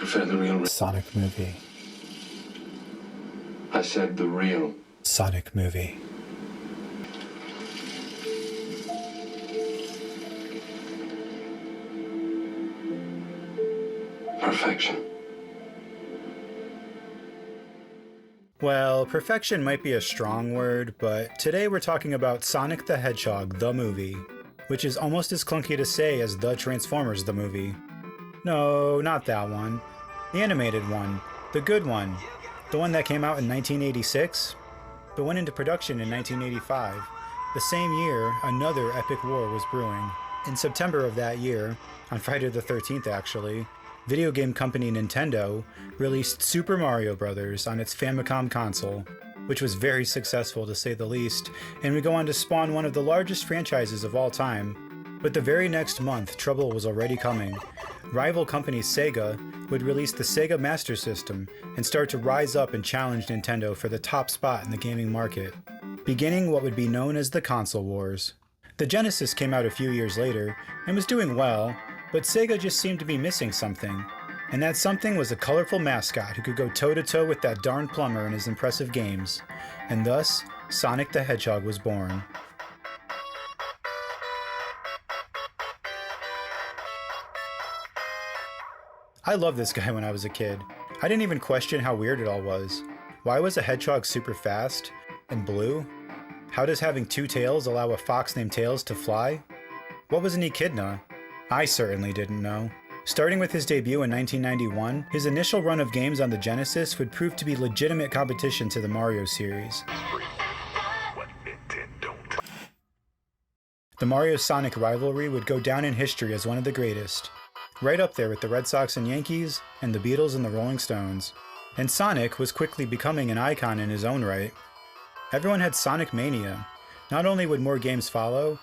prefer the real. Sonic movie. I said the real. Sonic movie. Perfection. Well, perfection might be a strong word, but today we're talking about Sonic the Hedgehog, the movie, which is almost as clunky to say as the Transformers, the movie. No, not that one. The animated one. The good one. The one that came out in 1986? But went into production in 1985. The same year, another epic war was brewing. In September of that year, on Friday the 13th actually, video game company Nintendo released Super Mario Bros. On its Famicom console, which was very successful to say the least, and would go on to spawn one of the largest franchises of all time. But the very next month, trouble was already coming. Rival company Sega would release the Sega Master System and start to rise up and challenge Nintendo for the top spot in the gaming market, beginning what would be known as the Console Wars. The Genesis came out a few years later and was doing well, but Sega just seemed to be missing something. And that something was a colorful mascot who could go toe-to-toe with that darn plumber in his impressive games. And thus, Sonic the Hedgehog was born. I loved this guy when I was a kid. I didn't even question how weird it all was. Why was a hedgehog super fast? And blue? How does having two tails allow a fox named Tails to fly? What was an echidna? I certainly didn't know. Starting with his debut in 1991, his initial run of games on the Genesis would prove to be legitimate competition to the Mario series. The Mario-Sonic rivalry would go down in history as one of the greatest, right up there with the Red Sox and Yankees, and the Beatles and the Rolling Stones. And Sonic was quickly becoming an icon in his own right. Everyone had Sonic Mania. Not only would more games follow,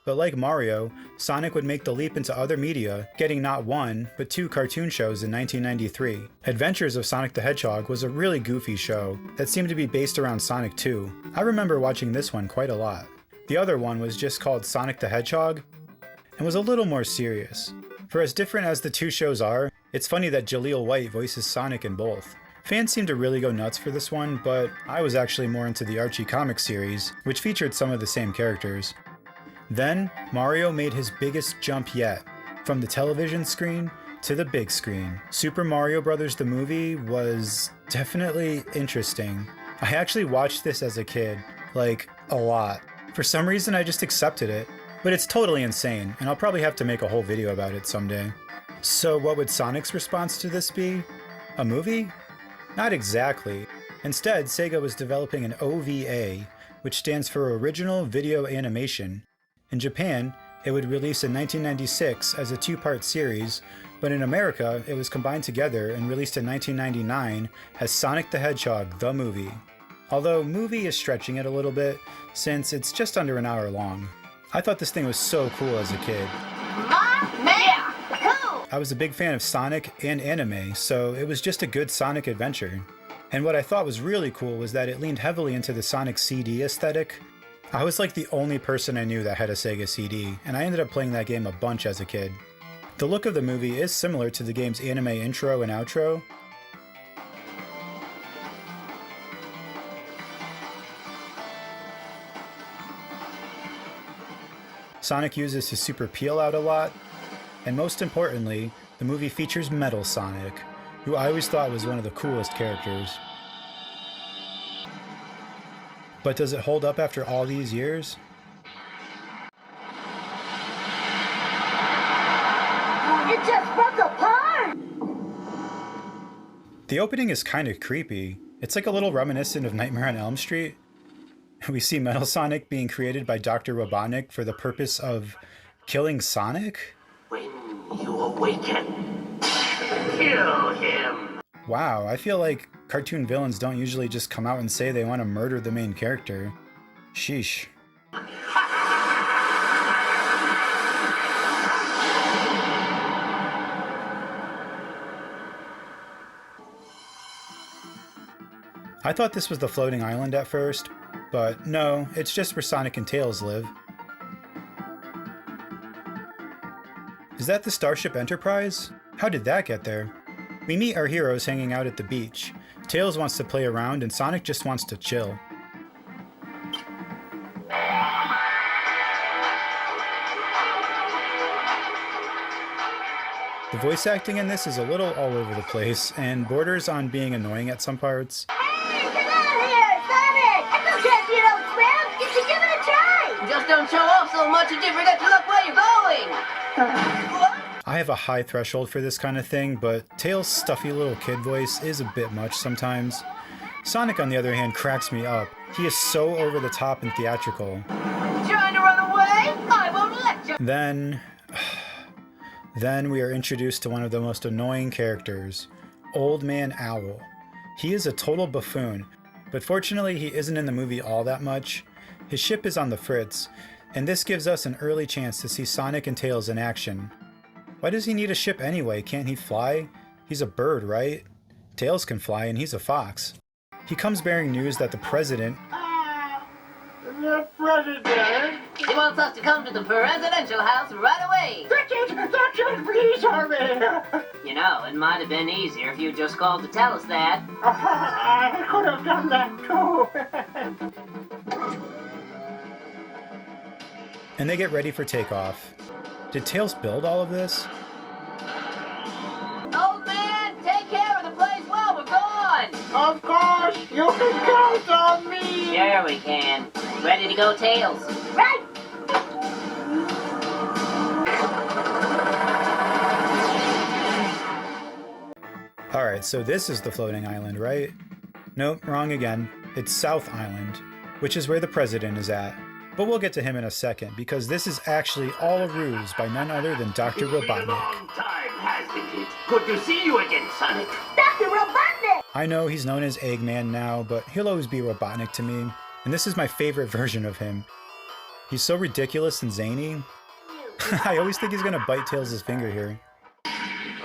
but like Mario, Sonic would make the leap into other media, getting not one, but two cartoon shows in 1993. Adventures of Sonic the Hedgehog was a really goofy show that seemed to be based around Sonic 2. I remember watching this one quite a lot. The other one was just called Sonic the Hedgehog, and was a little more serious. For as different as the two shows are, it's funny that Jaleel White voices Sonic in both. Fans seemed to really go nuts for this one, but I was actually more into the Archie comic series, which featured some of the same characters. Then, Mario made his biggest jump yet, from the television screen to the big screen. Super Mario Bros. The movie was definitely interesting. I actually watched this as a kid, like, a lot. For some reason I just accepted it, but it's totally insane, and I'll probably have to make a whole video about it someday. So what would Sonic's response to this be? A movie? Not exactly. Instead, Sega was developing an OVA, which stands for Original Video Animation. In Japan, it would release in 1996 as a two-part series, but in America, it was combined together and released in 1999 as Sonic the Hedgehog, the movie. Although movie is stretching it a little bit, since it's just under an hour long. I thought this thing was so cool as a kid. I was a big fan of Sonic and anime, so it was just a good Sonic adventure. And what I thought was really cool was that it leaned heavily into the Sonic CD aesthetic. I was like the only person I knew that had a Sega CD, and I ended up playing that game a bunch as a kid. The look of the movie is similar to the game's anime intro and outro. Sonic uses his super peel out a lot, and most importantly, the movie features Metal Sonic, who I always thought was one of the coolest characters. But does it hold up after all these years? It just broke apart! The opening is kind of creepy. It's like a little reminiscent of Nightmare on Elm Street. We see Metal Sonic being created by Dr. Robotnik for the purpose of killing Sonic? When you awaken, kill him! Wow, I feel like cartoon villains don't usually just come out and say they want to murder the main character. Sheesh. I thought this was the floating island at first, but no, it's just where Sonic and Tails live. Is that the Starship Enterprise? How did that get there? We meet our heroes hanging out at the beach. Tails wants to play around and Sonic just wants to chill. The voice acting in this is a little all over the place and borders on being annoying at some parts. Hey, come out here, Sonic! I don't care if you don't swim. You should give it a try. Just don't show off so much that you forget to look where you're going. I have a high threshold for this kind of thing, but Tails' stuffy little kid voice is a bit much sometimes. Sonic, on the other hand, cracks me up. He is so over the top and theatrical. Trying to run away? I won't let you. Then we are introduced to one of the most annoying characters, Old Man Owl. He is a total buffoon, but fortunately he isn't in the movie all that much. His ship is on the fritz, and this gives us an early chance to see Sonic and Tails in action. Why does he need a ship anyway? Can't he fly? He's a bird, right? Tails can fly and he's a fox. He comes bearing news that the president... The president? He wants us to come to the presidential house right away. That please hurry. You know, it might have been easier if you just called to tell us that. I could have done that too. And they get ready for takeoff. Did Tails build all of this? Old man, take care of the place while we're gone. Of course, you can count on me. Sure we can. Ready to go, Tails? Right. Alright, so this is the floating island, right? Nope, wrong again. It's South Island, which is where the president is at. But we'll get to him in a second, because this is actually all a ruse by none other than Dr. It's been a Robotnik. long time, hasn't it? Good to see you again, Sonic. Dr. Robotnik. I know he's known as Eggman now, but he'll always be Robotnik to me, and this is my favorite version of him. He's so ridiculous and zany. I always think he's gonna bite Tails' finger here.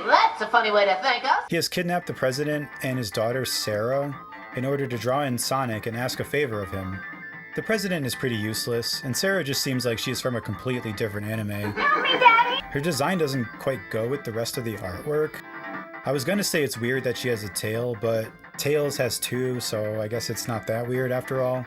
That's a funny way to thank us. He has kidnapped the president and his daughter Sarah in order to draw in Sonic and ask a favor of him. The president is pretty useless, and Sarah just seems like she's from a completely different anime. Help me, Daddy. Her design doesn't quite go with the rest of the artwork. I was gonna say it's weird that she has a tail, but Tails has two, so I guess it's not that weird after all.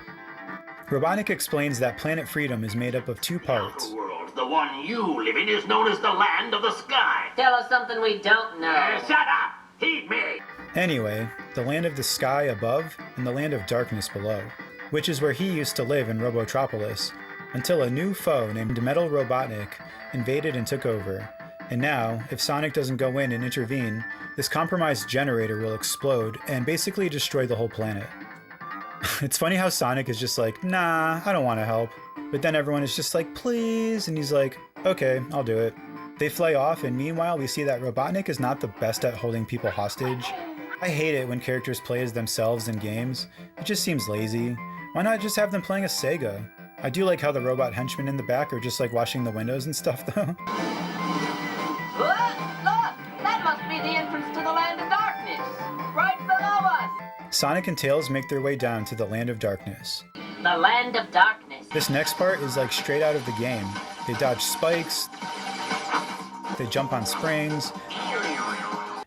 Robotnik explains that Planet Freedom is made up of two parts. The world, the one you live in, is known as the land of the sky. Tell us something we don't know. Shut up! Heed me! Anyway, the land of the sky above and the land of darkness below, which is where he used to live in Robotropolis, until a new foe named Metal Robotnik invaded and took over. And now, if Sonic doesn't go in and intervene, this compromised generator will explode and basically destroy the whole planet. It's funny how Sonic is just like, nah, I don't want to help. But then everyone is just like, please, and he's like, okay, I'll do it. They fly off, and meanwhile we see that Robotnik is not the best at holding people hostage. I hate it when characters play as themselves in games. It just seems lazy. Why not just have them playing a Sega? I do like how the robot henchmen in the back are just like washing the windows and stuff though. Look! That must be the entrance to the land of darkness. Right below us. Sonic and Tails make their way down to the land of darkness. The land of darkness. This next part is like straight out of the game. They dodge spikes, they jump on springs,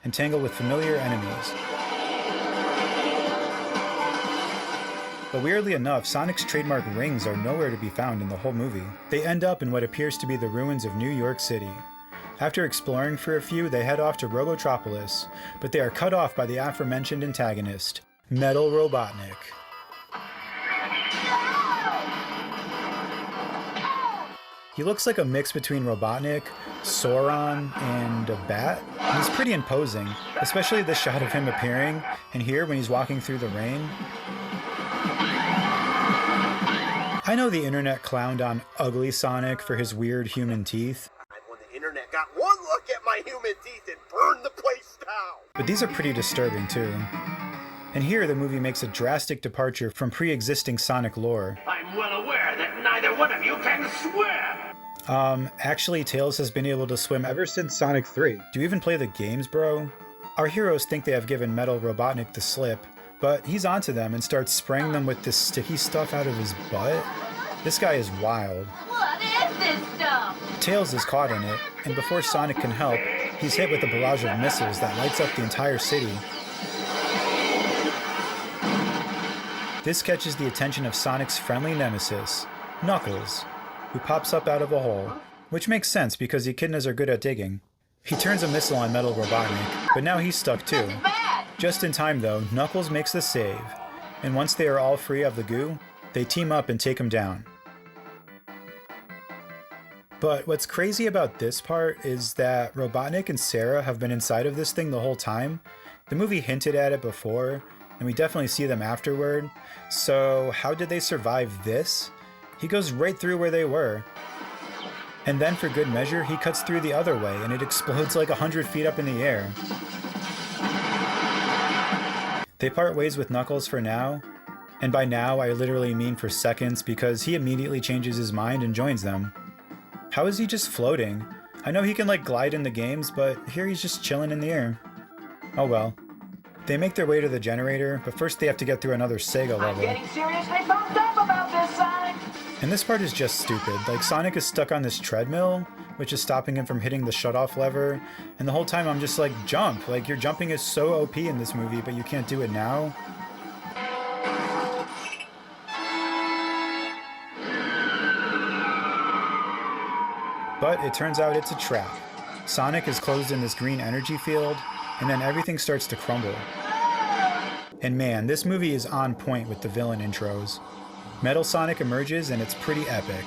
and tangle with familiar enemies. But weirdly enough, Sonic's trademark rings are nowhere to be found in the whole movie. They end up in what appears to be the ruins of New York City. After exploring for a few, they head off to Robotropolis, but they are cut off by the aforementioned antagonist, Metal Robotnik. He looks like a mix between Robotnik, Sauron, and a bat. He's pretty imposing, especially the shot of him appearing, and here when he's walking through the rain. I know the internet clowned on Ugly Sonic for his weird human teeth, When the internet got one look at my human teeth and burned the place down. but these are pretty disturbing too. And here the movie makes a drastic departure from pre-existing Sonic lore. I'm well aware that neither one of you can swim! Actually Tails has been able to swim ever since Sonic 3. Do you even play the games, bro? Our heroes think they have given Metal Robotnik the slip, but he's onto them and starts spraying them with this sticky stuff out of his butt. This guy is wild. What is this stuff? Tails is caught in it, and before Sonic can help, He's hit with a barrage of missiles that lights up the entire city. This catches the attention of Sonic's friendly nemesis, Knuckles, who pops up out of a hole, which makes sense because echidnas are good at digging. He turns a missile on Metal Robotnik, but now he's stuck too. Just in time though, Knuckles makes the save, and once they are all free of the goo, they team up and take him down. But what's crazy about this part is that Robotnik and Sarah have been inside of this thing the whole time. The movie hinted at it before, and we definitely see them afterward. So how did they survive this? He goes right through where they were. And then for good measure, he cuts through the other way and it explodes like 100 feet up in the air. They part ways with Knuckles for now. And by now, I literally mean for seconds because he immediately changes his mind and joins them. How is he just floating? I know he can like glide in the games, but here he's just chilling in the air. Oh well. They make their way to the generator, but first they have to get through another Sega level. I'm getting seriously pumped up about this, Sonic! And this part is just stupid. Like, Sonic is stuck on this treadmill, which is stopping him from hitting the shutoff lever, and the whole time I'm just like, jump! Like, your jumping is so OP in this movie, but you can't do it now. But it turns out it's a trap. Sonic is closed in this green energy field, and then everything starts to crumble. And man, this movie is on point with the villain intros. Metal Sonic emerges and it's pretty epic.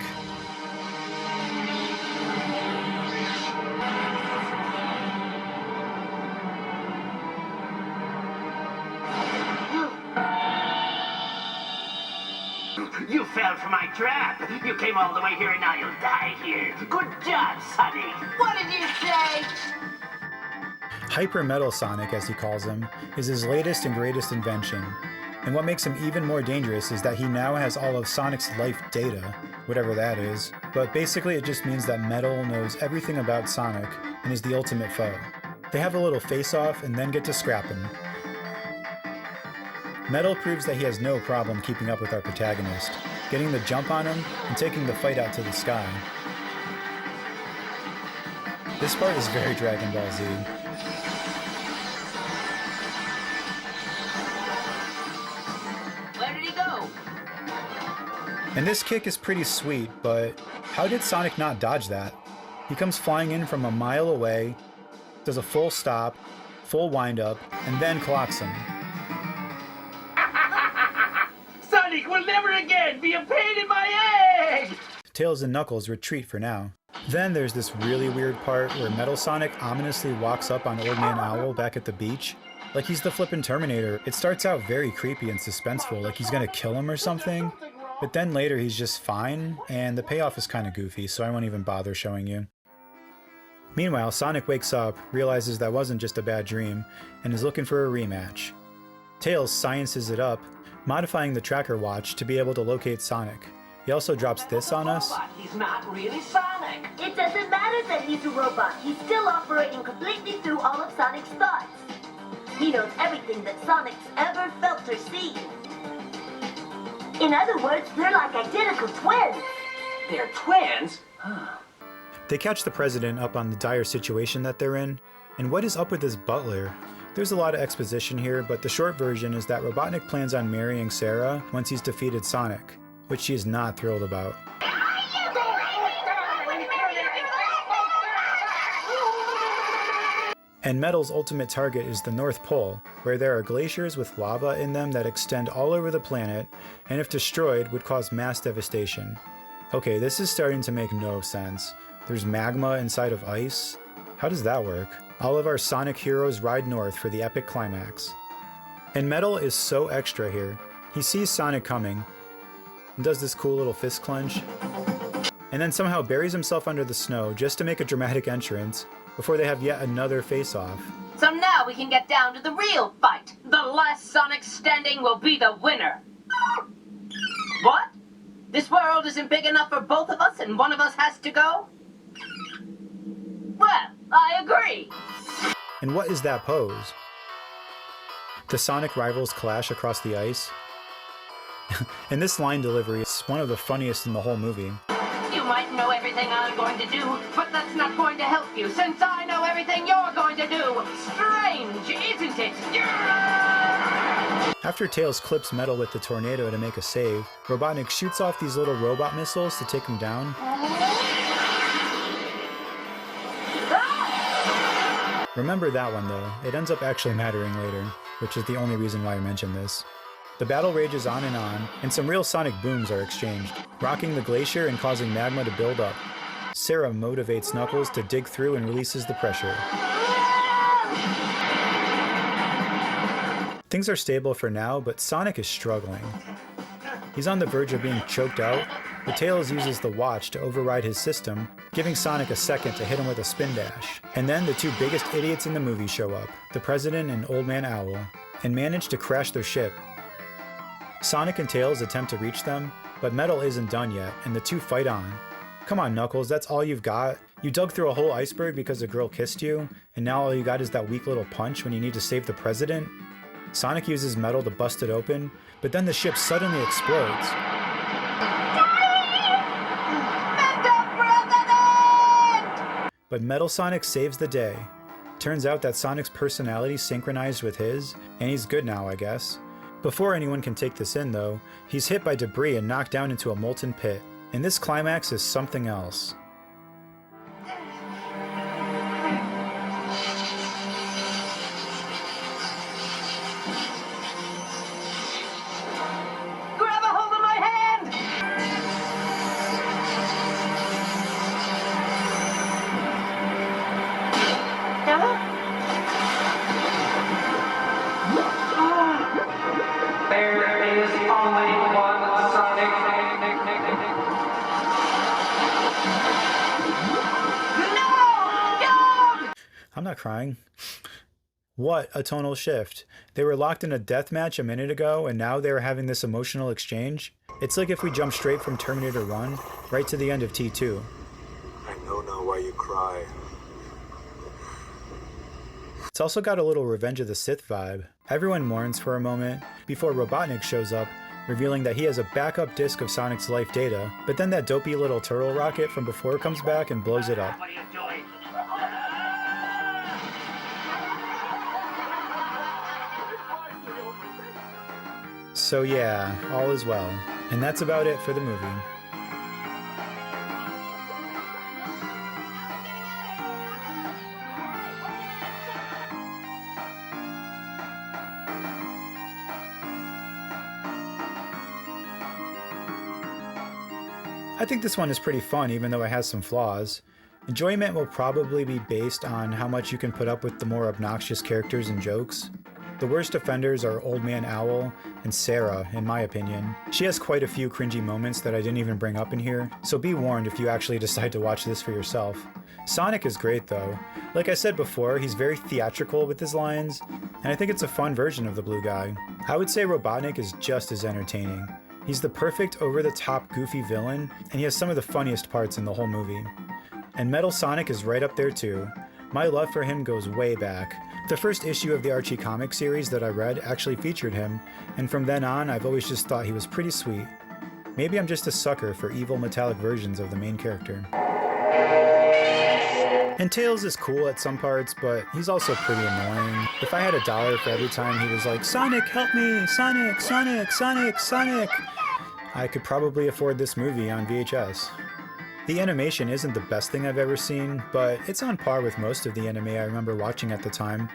You fell for my trap. You came all the way here and now you'll die here. Good job, Sonic. What did you say? Hyper Metal Sonic, as he calls him, is his latest and greatest invention. And what makes him even more dangerous is that he now has all of Sonic's life data, whatever that is. But basically it just means that Metal knows everything about Sonic and is the ultimate foe. They have a little face-off and then get to scrapping. Metal proves that he has no problem keeping up with our protagonist, getting the jump on him and taking the fight out to the sky. This part is very Dragon Ball Z. Where did he go? And this kick is pretty sweet, but how did Sonic not dodge that? He comes flying in from a mile away, does a full stop, full wind-up, and then clocks him. Sonic will never again be a pain in my egg! Tails and Knuckles retreat for now. Then there's this really weird part where Metal Sonic ominously walks up on Old Man Owl back at the beach, like he's the flippin' Terminator. It starts out very creepy and suspenseful, like he's gonna kill him or something, but then later he's just fine, and the payoff is kinda goofy, so I won't even bother showing you. Meanwhile, Sonic wakes up, realizes that wasn't just a bad dream, and is looking for a rematch. Tails sciences it up, modifying the tracker watch to be able to locate Sonic. He also drops this on us. He's not really Sonic. It doesn't matter that he's a robot. He's still operating completely through all of Sonic's thoughts. He knows everything that Sonic's ever felt or seen. In other words, they're like identical twins. They're twins? They catch the president up on the dire situation that they're in, and what is up with this butler? There's a lot of exposition here, but the short version is that Robotnik plans on marrying Sarah once he's defeated Sonic, which she is not thrilled about. And Metal's ultimate target is the North Pole, where there are glaciers with lava in them that extend all over the planet, and if destroyed would cause mass devastation. Okay, this is starting to make no sense. There's magma inside of ice? How does that work? All of our Sonic heroes ride north for the epic climax. And Metal is so extra here. He sees Sonic coming, and does this cool little fist clench, and then somehow buries himself under the snow just to make a dramatic entrance before they have yet another face-off. So now we can get down to the real fight. The last Sonic standing will be the winner. What? This world isn't big enough for both of us and one of us has to go? Well, I agree. And what is that pose? The Sonic rivals clash across the ice. And this line delivery is one of the funniest in the whole movie. You might know everything I'm going to do, but that's not going to help you since I know everything you're going to do. Strange, isn't it? After Tails clips Metal with the tornado to make a save, Robotnik shoots off these little robot missiles to take him down. Remember that one though, it ends up actually mattering later, which is the only reason why I mentioned this. The battle rages on, and some real sonic booms are exchanged, rocking the glacier and causing magma to build up. Sarah motivates Knuckles to dig through and releases the pressure. Things are stable for now, but Sonic is struggling. He's on the verge of being choked out, but Tails uses the watch to override his system, giving Sonic a second to hit him with a spin dash. And then the two biggest idiots in the movie show up, the President and Old Man Owl, and manage to crash their ship. Sonic and Tails attempt to reach them, but Metal isn't done yet, and the two fight on. Come on, Knuckles, that's all you've got? You dug through a whole iceberg because a girl kissed you, and now all you got is that weak little punch when you need to save the President? Sonic uses Metal to bust it open, but then the ship suddenly explodes. But Metal Sonic saves the day. Turns out that Sonic's personality synchronized with his, and he's good now, I guess. Before anyone can take this in, though, he's hit by debris and knocked down into a molten pit. And this climax is something else. Grab a hold of my hand! There is only one Sonic. I'm not crying. What a tonal shift. They were locked in a death match a minute ago, and now they're having this emotional exchange. It's like if we jump straight from Terminator 1 right to the end of T2. I know now why you cry. It's also got a little Revenge of the Sith vibe. Everyone mourns for a moment before Robotnik shows up, revealing that he has a backup disk of Sonic's life data, but then that dopey little turtle rocket from before comes back and blows it up. What are you doing? So yeah, all is well. And that's about it for the movie. I think this one is pretty fun, even though it has some flaws. Enjoyment will probably be based on how much you can put up with the more obnoxious characters and jokes. The worst offenders are Old Man Owl and Sarah, in my opinion. She has quite a few cringy moments that I didn't even bring up in here, so be warned if you actually decide to watch this for yourself. Sonic is great though. Like I said before, he's very theatrical with his lines, and I think it's a fun version of the blue guy. I would say Robotnik is just as entertaining. He's the perfect over-the-top goofy villain, and he has some of the funniest parts in the whole movie. And Metal Sonic is right up there too. My love for him goes way back. The first issue of the Archie comic series that I read actually featured him, and from then on I've always just thought he was pretty sweet. Maybe I'm just a sucker for evil metallic versions of the main character. And Tails is cool at some parts, but he's also pretty annoying. If I had $1 for every time he was like, "Sonic, help me! Sonic, Sonic, Sonic, Sonic!" I could probably afford this movie on VHS. The animation isn't the best thing I've ever seen, but it's on par with most of the anime I remember watching at the time.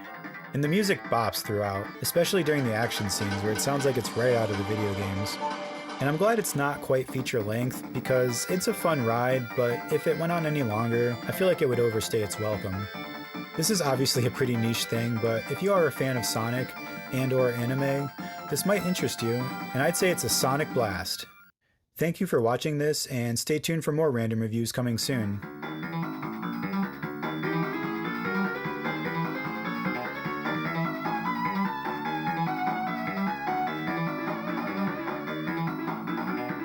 And the music bops throughout, especially during the action scenes where it sounds like it's right out of the video games. And I'm glad it's not quite feature length because it's a fun ride, but if it went on any longer, I feel like it would overstay its welcome. This is obviously a pretty niche thing, but if you are a fan of Sonic and/or anime, this might interest you, and I'd say it's a Sonic blast. Thank you for watching this, and stay tuned for more random reviews coming soon.